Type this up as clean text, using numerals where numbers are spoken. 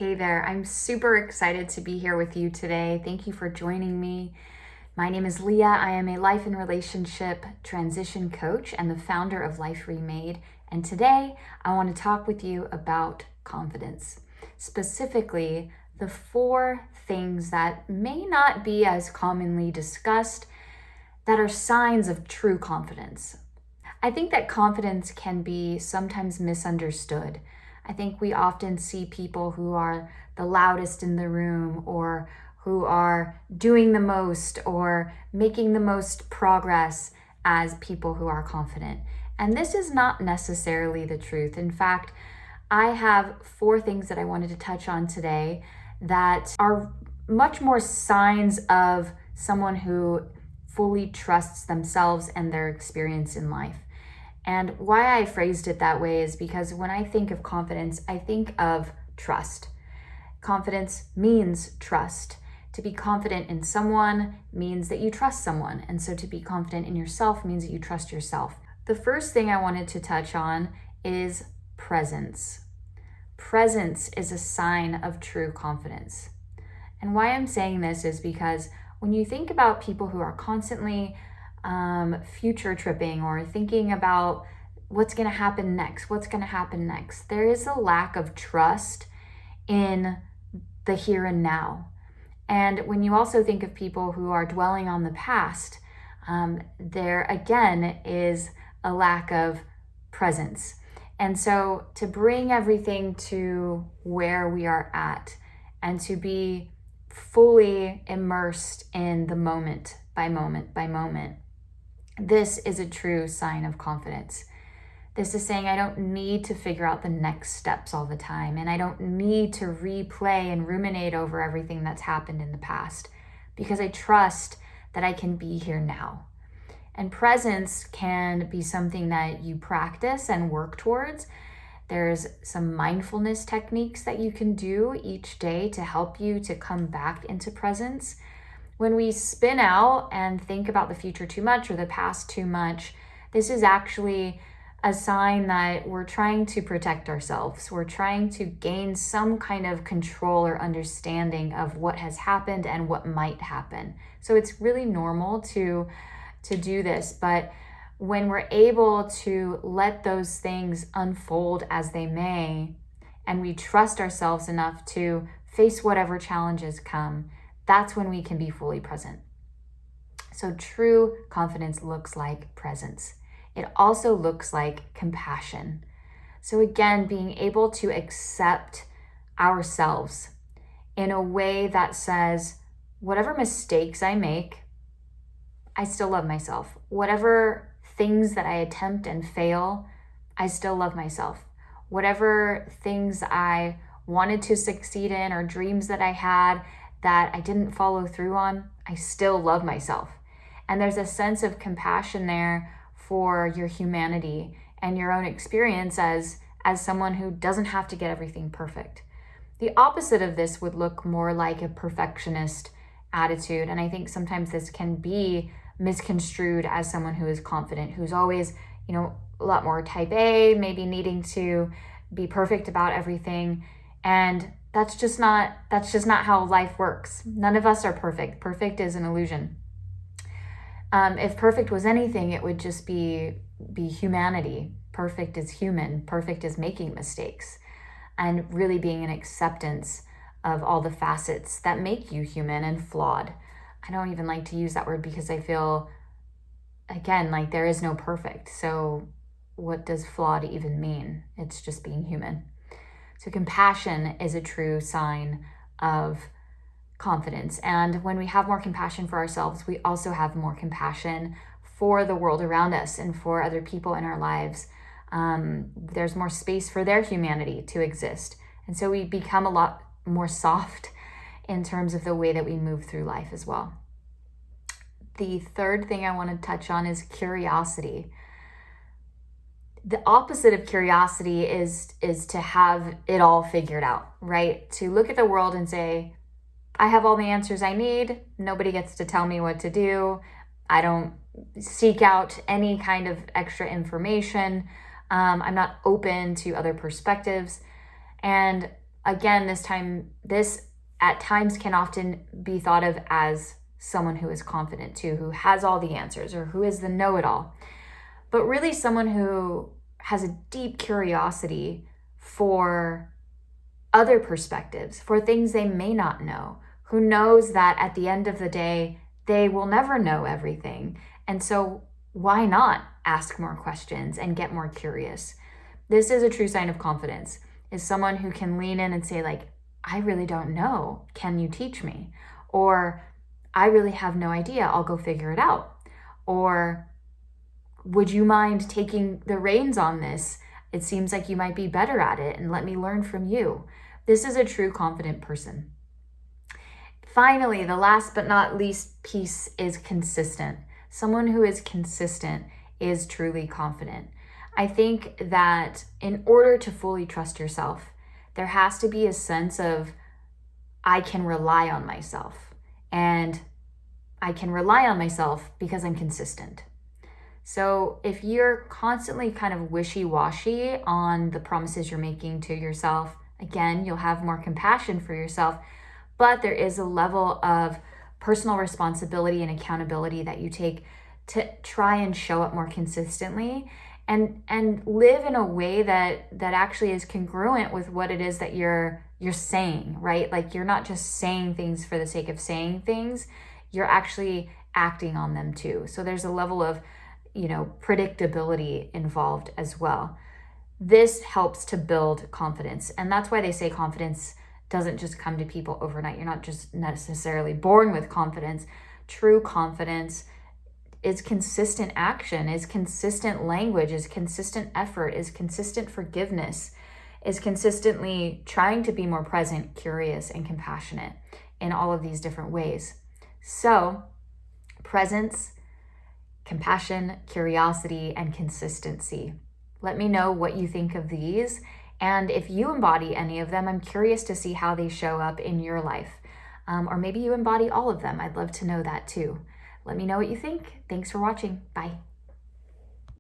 Hey there, I'm super excited to be here with you today. Thank you for joining me. My name is Leah. I am a life and relationship transition coach and the founder of Life Remade. And today I want to talk with you about confidence, specifically the 4 things that may not be as commonly discussed that are signs of true confidence. I think that confidence can be sometimes misunderstood. I think we often see people who are the loudest in the room or who are doing the most or making the most progress as people who are confident. And this is not necessarily the truth. In fact, I have 4 things that I wanted to touch on today that are much more signs of someone who fully trusts themselves and their experience in life. And why I phrased it that way is because when I think of confidence, I think of trust. Confidence means trust. To be confident in someone means that you trust someone. And so to be confident in yourself means that you trust yourself. The first thing I wanted to touch on is presence. Presence is a sign of true confidence. And why I'm saying this is because when you think about people who are constantly future tripping or thinking about what's going to happen next, there is a lack of trust in the here and now. And when you also think of people who are dwelling on the past, there again is a lack of presence. And so to bring everything to where we are at and to be fully immersed in the moment by moment by moment, this is a true sign of confidence. This is saying I don't need to figure out the next steps all the time, and I don't need to replay and ruminate over everything that's happened in the past because I trust that I can be here now. And presence can be something that you practice and work towards. There's some mindfulness techniques that you can do each day to help you to come back into presence. When we spin out and think about the future too much or the past too much, this is actually a sign that we're trying to protect ourselves. We're trying to gain some kind of control or understanding of what has happened and what might happen. So it's really normal to do this, but when we're able to let those things unfold as they may, and we trust ourselves enough to face whatever challenges come, that's when we can be fully present. So true confidence looks like presence. It also looks like compassion. So again, being able to accept ourselves in a way that says, whatever mistakes I make, I still love myself. Whatever things that I attempt and fail, I still love myself. Whatever things I wanted to succeed in or dreams that I had that I didn't follow through on, I still love myself. And there's a sense of compassion there for your humanity and your own experience as someone who doesn't have to get everything perfect. The opposite of this would look more like a perfectionist attitude. And I think sometimes this can be misconstrued as someone who is confident, who's always, a lot more type A, maybe needing to be perfect about everything. And that's just not how life works. None of us are perfect. Perfect is an illusion. If perfect was anything, it would just be humanity. Perfect is human. Perfect is making mistakes and really being an acceptance of all the facets that make you human and flawed. I don't even like to use that word because I feel, again, like there is no perfect. So what does flawed even mean? It's just being human. So compassion is a true sign of confidence. And when we have more compassion for ourselves, we also have more compassion for the world around us and for other people in our lives. There's more space for their humanity to exist. And so we become a lot more soft in terms of the way that we move through life as well. The third thing I want to touch on is curiosity. The opposite of curiosity is to have it all figured out, right? To look at the world and say, I have all the answers I need. Nobody gets to tell me what to do. I don't seek out any kind of extra information. I'm not open to other perspectives. And again, this at times can often be thought of as someone who is confident too, who has all the answers, or who is the know-it-all. But really someone who has a deep curiosity for other perspectives, for things they may not know, who knows that at the end of the day, they will never know everything. And so why not ask more questions and get more curious? This is a true sign of confidence, is someone who can lean in and say, like, I really don't know. Can you teach me? Or I really have no idea. I'll go figure it out. Or would you mind taking the reins on this? It seems like you might be better at it, and let me learn from you. This is a true confident person. Finally, the last but not least piece is consistent. Someone who is consistent is truly confident. I think that in order to fully trust yourself, there has to be a sense of, I can rely on myself. And I can rely on myself because I'm consistent. So if you're constantly kind of wishy-washy on the promises you're making to yourself, again, you'll have more compassion for yourself, but there is a level of personal responsibility and accountability that you take to try and show up more consistently and live in a way that actually is congruent with what it is that you're saying, right? Like, you're not just saying things for the sake of saying things, you're actually acting on them too. So there's a level of, predictability involved as well. This helps to build confidence. And that's why they say confidence doesn't just come to people overnight. You're not just necessarily born with confidence. True confidence is consistent action, is consistent language, is consistent effort, is consistent forgiveness, is consistently trying to be more present, curious, and compassionate in all of these different ways. So, presence, compassion, curiosity, and consistency. Let me know what you think of these. And if you embody any of them, I'm curious to see how they show up in your life. Or maybe you embody all of them. I'd love to know that too. Let me know what you think. Thanks for watching. Bye.